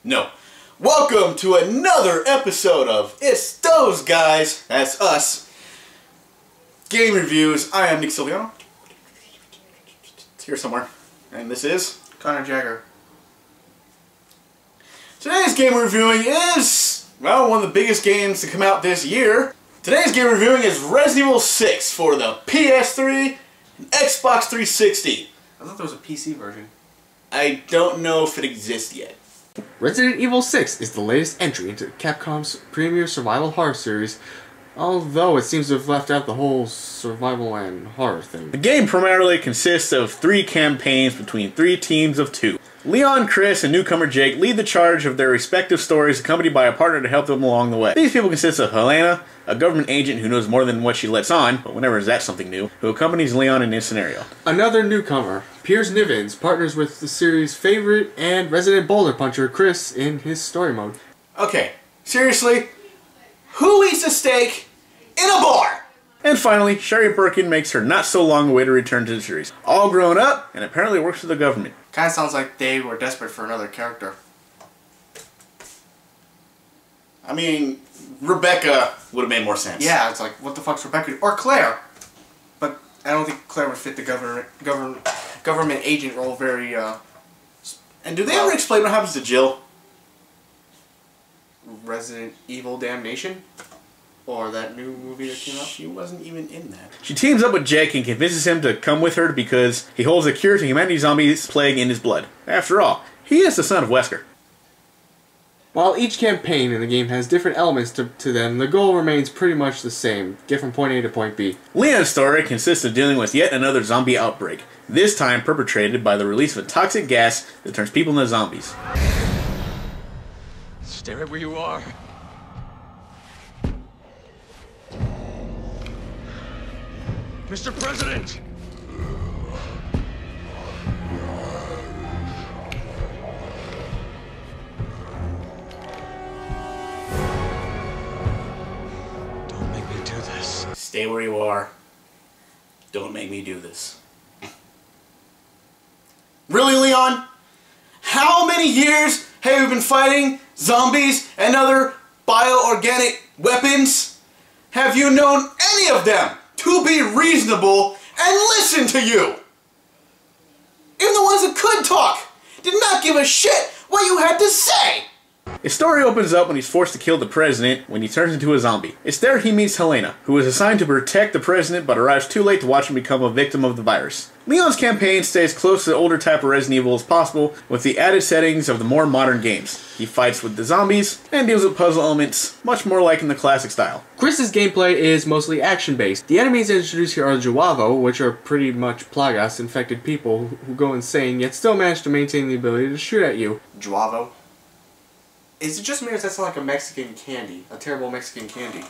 No. Welcome to another episode of It's Those Guys, that's us, Game Reviews. I am Nick Silviano. It's here somewhere. And this is Connor Jagger. Today's game we're reviewing is, well, one of the biggest games to come out this year. Today's game we're reviewing is Resident Evil 6 for the PS3 and Xbox 360. I thought there was a PC version. I don't know if it exists yet. Resident Evil 6 is the latest entry into Capcom's premier survival horror series, although it seems to have left out the whole survival and horror thing. The game primarily consists of 3 campaigns between 3 teams of 2. Leon, Chris, and newcomer Jake lead the charge of their respective stories, accompanied by a partner to help them along the way. These people consist of Helena, a government agent who knows more than what she lets on, but whenever is that something new, who accompanies Leon in this scenario. Another newcomer, Piers Nivens, partners with the series' favorite and resident boulder puncher, Chris, in his story mode. Okay, seriously? Who eats a steak in a bar? And finally, Sherry Birkin makes her not-so-long-awaited return to the series. All grown up, and apparently works for the government. Kinda sounds like they were desperate for another character. I mean, Rebecca would have made more sense. Yeah, it's like, what the fuck's Rebecca? Or Claire! But I don't think Claire would fit the government agent role very, And do they ever explain what happens to Jill? Resident Evil Damnation? Or that new movie that came out? She wasn't even in that. She teams up with Jake and convinces him to come with her because he holds a cure to humanity's zombies plague in his blood. After all, he is the son of Wesker. While each campaign in the game has different elements to them, the goal remains pretty much the same, get from point A to point B. Leon's story consists of dealing with yet another zombie outbreak, this time perpetrated by the release of a toxic gas that turns people into zombies. Stay right where you are. Mr. President! Don't make me do this. Stay where you are. Don't make me do this. Really, Leon? How many years have you been fighting zombies and other bioorganic weapons? Have you known any of them to be reasonable and listen to you? Even the ones that could talk did not give a shit what you had to say. His story opens up when he's forced to kill the president when he turns into a zombie. It's there he meets Helena, who is assigned to protect the president but arrives too late to watch him become a victim of the virus. Leon's campaign stays close to the older type of Resident Evil as possible, with the added settings of the more modern games. He fights with the zombies and deals with puzzle elements, much more like in the classic style. Chris's gameplay is mostly action-based. The enemies introduced here are Juavo, which are pretty much plagas, infected people who go insane, yet still manage to maintain the ability to shoot at you. Juavo? Is it just me or does that sound like a Mexican candy? A terrible Mexican candy?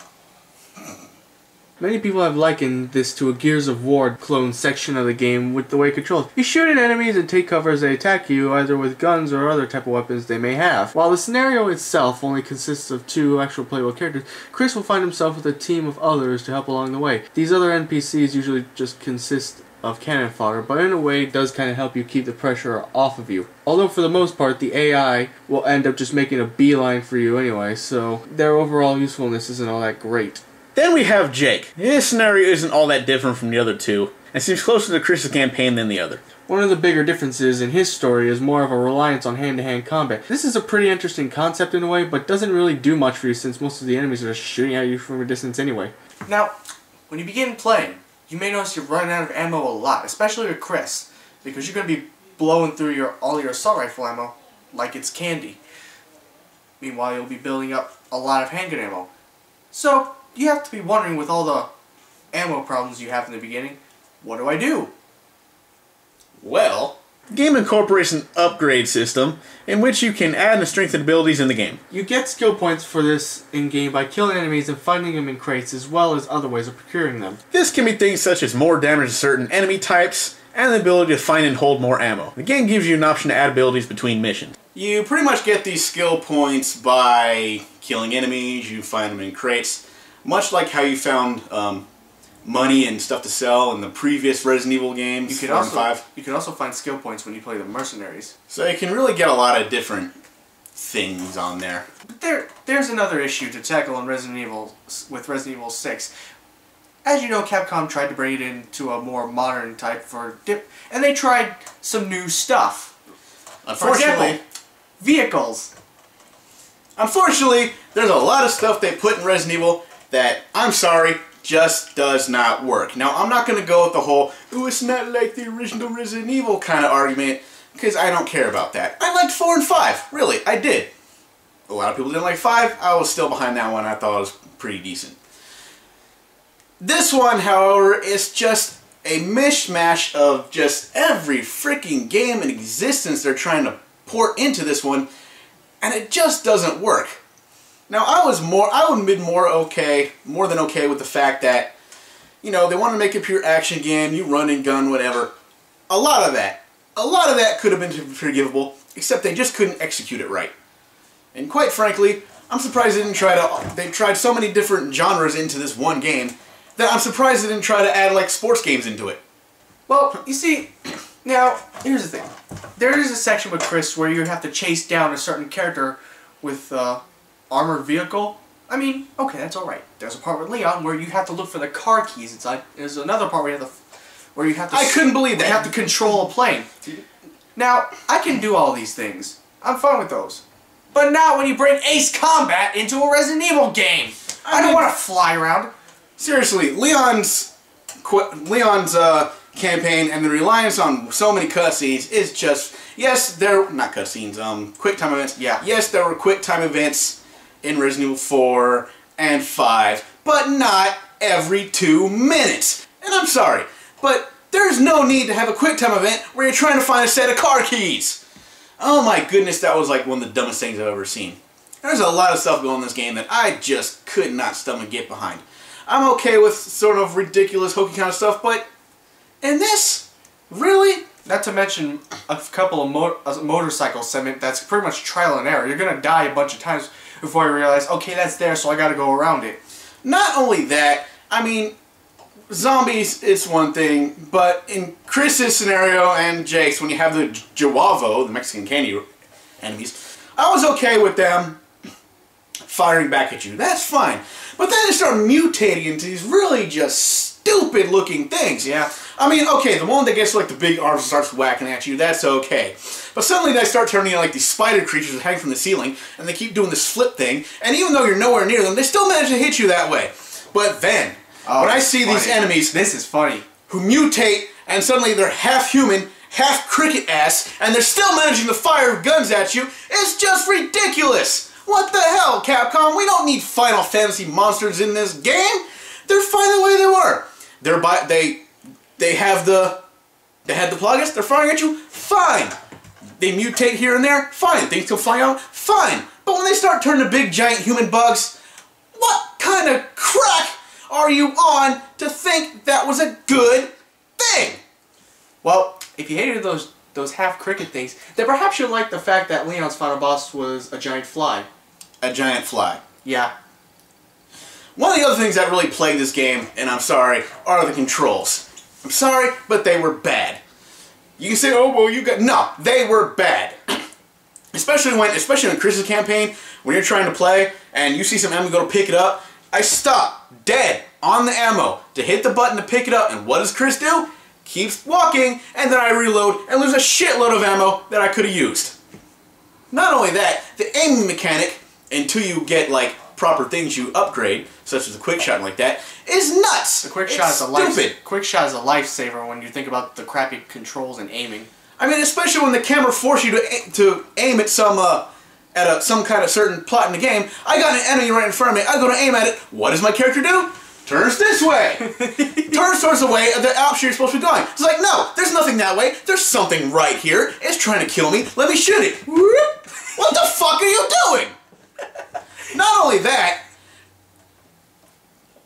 Many people have likened this to a Gears of War clone section of the game with the way it controls. You shoot at enemies and take cover as they attack you, either with guns or other type of weapons they may have. While the scenario itself only consists of 2 actual playable characters, Chris will find himself with a team of others to help along the way. These other NPCs usually just consist of cannon fodder, but in a way it does kind of help you keep the pressure off of you. Although for the most part the AI will end up just making a beeline for you anyway, so their overall usefulness isn't all that great. Then we have Jake. His scenario isn't all that different from the other 2, and seems closer to Chris's campaign than the other. One of the bigger differences in his story is more of a reliance on hand-to-hand combat. This is a pretty interesting concept in a way, but doesn't really do much for you since most of the enemies are shooting at you from a distance anyway. Now, when you begin playing, you may notice you're running out of ammo a lot, especially with Chris, because you're going to be blowing through all your assault rifle ammo like it's candy. Meanwhile, you'll be building up a lot of handgun ammo. So, you have to be wondering, with all the ammo problems you have in the beginning, what do I do? Well, the game incorporates an upgrade system in which you can add and strengthen abilities in the game. You get skill points for this in-game by killing enemies and finding them in crates, as well as other ways of procuring them. This can be things such as more damage to certain enemy types, and the ability to find and hold more ammo. The game gives you an option to add abilities between missions. You pretty much get these skill points by killing enemies, you find them in crates, much like how you found money and stuff to sell in the previous Resident Evil games. You can also find skill points when you play the Mercenaries. So you can really get a lot of different things on there. But there's another issue to tackle in Resident Evil 6. As you know, Capcom tried to bring it into a more modern type and they tried some new stuff. Unfortunately, for example, vehicles. Unfortunately, there's a lot of stuff they put in Resident Evil that, I'm sorry, just does not work. Now, I'm not going to go with the whole, "Oh, it's not like the original Resident Evil" kind of argument, because I don't care about that. I liked 4 and 5. Really, I did. A lot of people didn't like 5. I was still behind that one. I thought it was pretty decent. This one, however, is just a mishmash of just every freaking game in existence they're trying to port into this one, and it just doesn't work. Now, I would be more than okay with the fact that, you know, they want to make a pure action game, you run and gun, whatever. A lot of that could have been forgivable, except they just couldn't execute it right. And quite frankly, I'm surprised they tried so many different genres into this one game, that I'm surprised they didn't try to add, like, sports games into it. Well, you see, now, here's the thing. There is a section with Chris where you have to chase down a certain character with armored vehicle. I mean, okay, that's alright. There's a part with Leon where you have to look for the car keys inside. There's another part where you have to... I couldn't believe that. You have to control a plane. Now, I can do all these things. I'm fine with those. But not when you bring Ace Combat into a Resident Evil game. I don't want to fly around. Seriously, Leon's campaign and the reliance on so many cutscenes is just... Yes, not cutscenes, quick time events. Yeah. Yes, there were quick time events in Resident Evil 4 and 5, but not every 2 minutes. And I'm sorry, but there's no need to have a quick time event where you're trying to find a set of car keys. Oh my goodness, that was like one of the dumbest things I've ever seen. There's a lot of stuff going in this game that I just could not stomach get behind. I'm okay with sort of ridiculous, hokey kind of stuff, but in this, really? Not to mention a couple of motorcycle segment that's pretty much trial and error. You're gonna die a bunch of times before you realize, okay, that's there, so I gotta go around it. Not only that, I mean, zombies is one thing, but in Chris's scenario and Jake's, when you have the Jawavo, the Mexican candy enemies, I was okay with them firing back at you. That's fine. But then they start mutating into these really just stupid looking things. Yeah. I mean, okay, the one that gets like the big arms and starts whacking at you, that's okay. But suddenly they start turning into like these spider creatures that hang from the ceiling, and they keep doing this flip thing, and even though you're nowhere near them, they still manage to hit you that way. But then, when I see these enemies... This is funny. ...who mutate, and suddenly they're half human, half cricket ass, and they're still managing to fire guns at you, it's just ridiculous! What the hell, Capcom? We don't need Final Fantasy monsters in this game! They're fine the way they were. They had the Plagas, they're firing at you, fine. They mutate here and there, fine. Things can fly out, fine. But when they start turning to big giant human bugs, what kind of crack are you on to think that was a good thing? Well, if you hated those half cricket things, then perhaps you'll like the fact that Leon's final boss was a giant fly. A giant fly. Yeah. One of the other things that really plagued this game, and I'm sorry, are the controls. I'm sorry, but they were bad. You can say, oh, well, you got... No, they were bad. especially in Chris's campaign, when you're trying to play, and you see some ammo, go to pick it up, I stop, dead, on the ammo, to hit the button to pick it up, and what does Chris do? Keeps walking, and then I reload, and lose a shitload of ammo that I could have used. Not only that, the aiming mechanic, until you get, like, proper things you upgrade, such as the quick shot and like that, is nuts. The quick shot is a lifesaver when you think about the crappy controls and aiming. I mean, especially when the camera forces you to aim at some kind of certain plot in the game. I got an enemy right in front of me. I go to aim at it. What does my character do? Turns this way. Turns towards the way the option you're supposed to be going. It's like, no, there's nothing that way. There's something right here. It's trying to kill me. Let me shoot it. What the fuck are you doing? Not only that,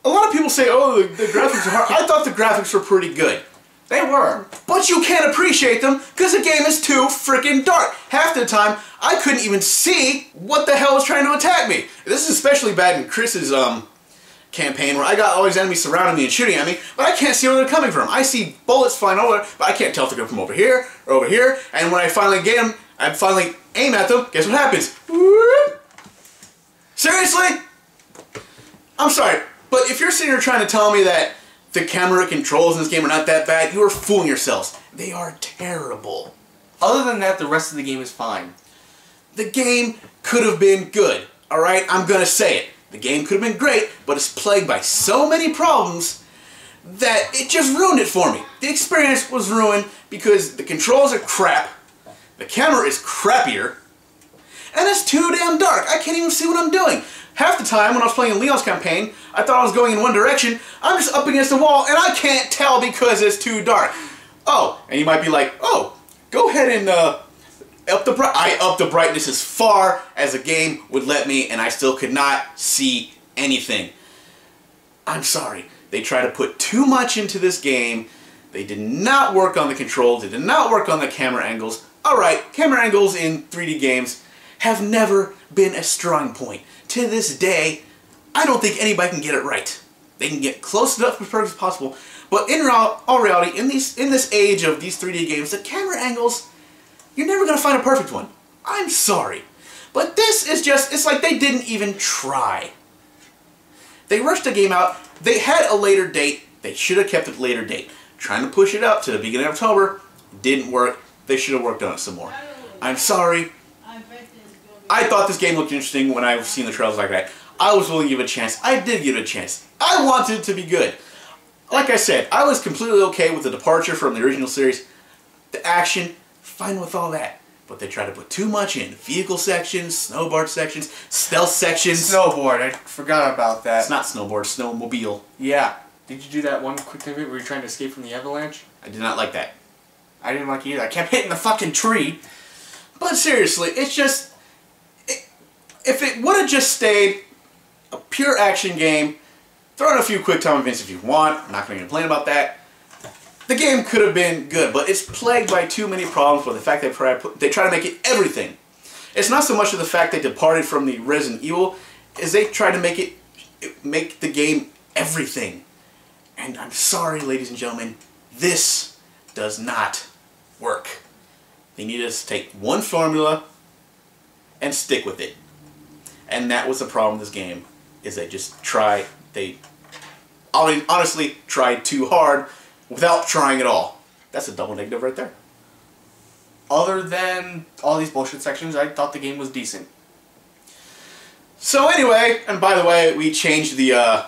a lot of people say, oh, the graphics are hard. I thought the graphics were pretty good. They were. But you can't appreciate them because the game is too freaking dark. Half the time, I couldn't even see what the hell was trying to attack me. This is especially bad in Chris's campaign where I got all these enemies surrounding me and shooting at me, but I can't see where they're coming from. I see bullets flying over, but I can't tell if they're coming from over here or over here, and when I finally get them, I finally aim at them. Guess what happens? Whoop. Seriously? I'm sorry, but if you're sitting here trying to tell me that the camera controls in this game are not that bad, you are fooling yourselves. They are terrible. Other than that, the rest of the game is fine. The game could have been good. Alright, I'm gonna say it. The game could have been great, but it's plagued by so many problems that it just ruined it for me. The experience was ruined because the controls are crap, the camera is crappier, and it's too damn dark. I can't even see what I'm doing. Half the time when I was playing Leon's campaign, I thought I was going in one direction. I'm just up against the wall and I can't tell because it's too dark. Oh, and you might be like, oh, go ahead and I upped the brightness as far as the game would let me, and I still could not see anything. I'm sorry. They tried to put too much into this game. They did not work on the controls. They did not work on the camera angles. Alright, camera angles in 3D games have never been a strong point. To this day, I don't think anybody can get it right. They can get close enough as perfect as possible, but in all reality, in this age of these 3D games, the camera angles, you're never going to find a perfect one. I'm sorry. But this is just, it's like they didn't even try. They rushed the game out. They had a later date. They should have kept it a later date. Trying to push it up to the beginning of October didn't work. They should have worked on it some more. I'm sorry. I thought this game looked interesting when I've seen the trailers like that. I was willing to give it a chance. I did give it a chance. I wanted it to be good. Like I said, I was completely okay with the departure from the original series. The action, fine with all that. But they tried to put too much in. Vehicle sections, snowboard sections, stealth sections. Snowboard, I forgot about that. It's not snowboard, snowmobile. Yeah. Did you do that one quick thing where you were trying to escape from the avalanche? I did not like that. I didn't like it either. I kept hitting the fucking tree. But seriously, it's just... if it would have just stayed a pure action game, throw in a few quick time events if you want. I'm not going to complain about that. The game could have been good, but it's plagued by too many problems with the fact they try to make it everything. It's not so much of the fact they departed from the Resident Evil, as they try to make the game everything. And I'm sorry, ladies and gentlemen, this does not work. They need us to take one formula and stick with it. And that was the problem with this game, is they honestly tried too hard without trying at all. That's a double negative right there. Other than all these bullshit sections, I thought the game was decent. So anyway, and by the way, we changed the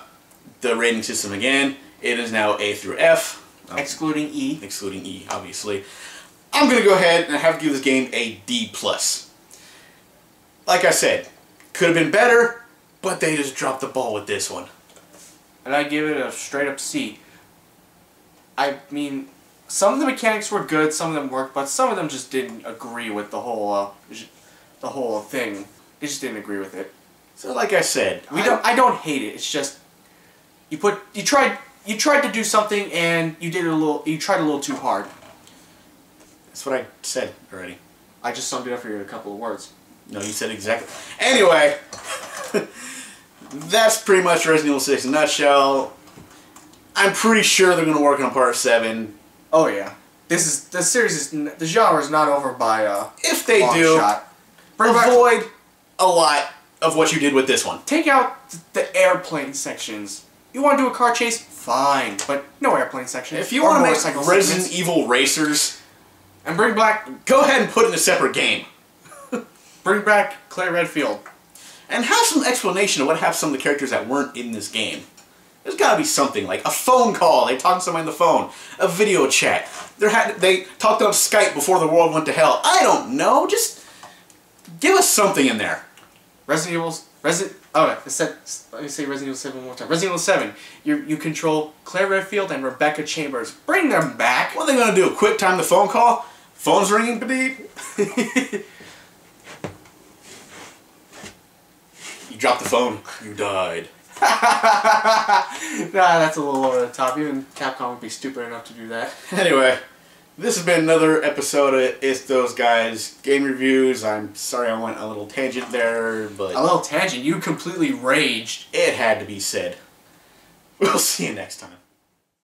rating system again. It is now A through F. Excluding E. Excluding E, obviously. I'm going to go ahead and have to give this game a D+. Like I said, could have been better, but they just dropped the ball with this one. And I give it a straight up C. I mean, some of the mechanics were good, some of them worked, but some of them just didn't agree with the whole thing. They just didn't agree with it. So like I said, I don't hate it. It's just you tried to do something and you tried a little too hard. That's what I said already. I just summed it up for you in a couple of words. No, you said exactly. Anyway, that's pretty much Resident Evil 6 in a nutshell. I'm pretty sure they're going to work on Part 7. Oh yeah, the genre is not over by if they long do, shot. avoid a lot of what you did with this one. Take out the airplane sections. You want to do a car chase? Fine, but no airplane sections. If you want to make Resident Evil Racers, and bring back, go ahead and put it in a separate game. Bring back Claire Redfield. And have some explanation of what happened to some of the characters that weren't in this game. There's got to be something, like a phone call, they talked to somebody on the phone, a video chat, they talked on Skype before the world went to hell. I don't know, just give us something in there. Let me say Resident Evil 7 one more time. Resident Evil 7, you control Claire Redfield and Rebecca Chambers. Bring them back! What are they going to do, quick time the phone call? Phone's ringing, beep. You dropped the phone, you died. Nah, that's a little over the top. Even Capcom would be stupid enough to do that. Anyway, this has been another episode of It's Those Guys Game Reviews. I'm sorry I went a little tangent there, but... A little tangent? You completely raged. It had to be said. We'll see you next time.